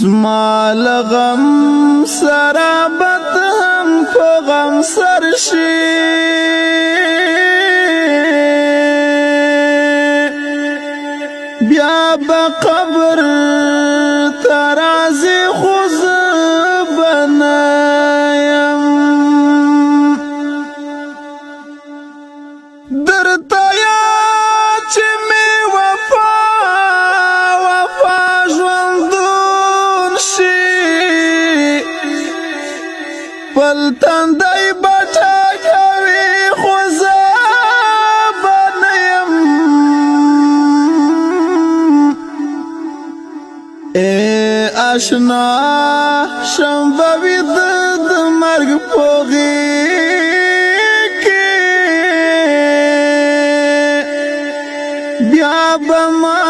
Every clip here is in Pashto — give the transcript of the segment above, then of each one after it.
زما لغم سرابت هم په غم سرشي بیا به قبر ترازی خوز بنایم درتا یاد چې می وفا ژوندون شي پل تندی بټه کوي خو زه به نه یم ای اشنا شم به ویده د مرګ په غېږ کې بیا به ما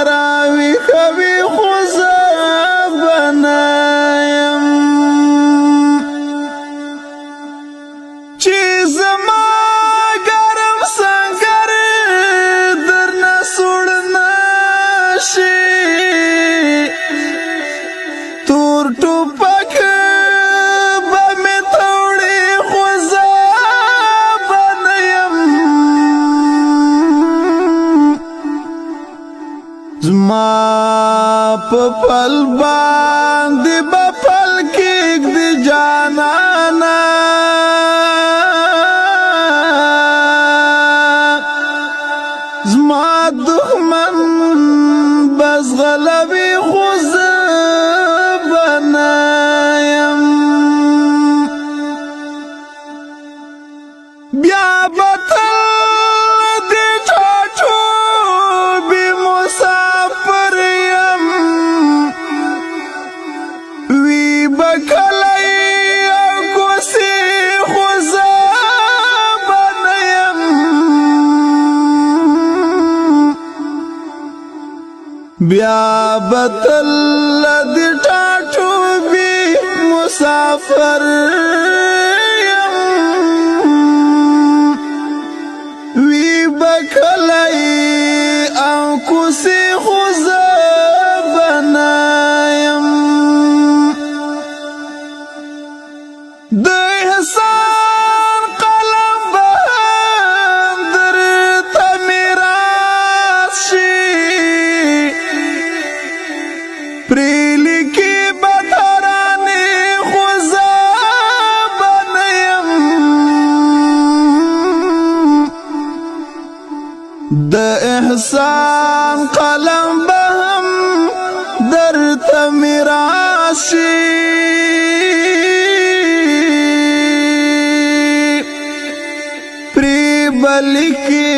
راویښوي خو زه به نه یم چې زما ګرم سنګر درنه سوړ نه شي تور ټوپک به مې توړي خو زه به نه یم زما په پل باندې به پل کېږدي جانانه زما دښمن بس غلبي خو زه به نه یم بیا به تل دې ټاټوبي مسافر یم وی به کلی او کوڅې خو زه به نه یم بیا به تل دې ټاټوبي مسافر یم وی به کلی او کوڅې خو زه به نه یم د احسان قلم به هم درته میراث شي پرې لیکي به ترانې خو زه به نه یم د احسان قلم به هم درته میراث شي پرې به لیکي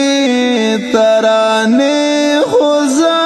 ترانې خو زه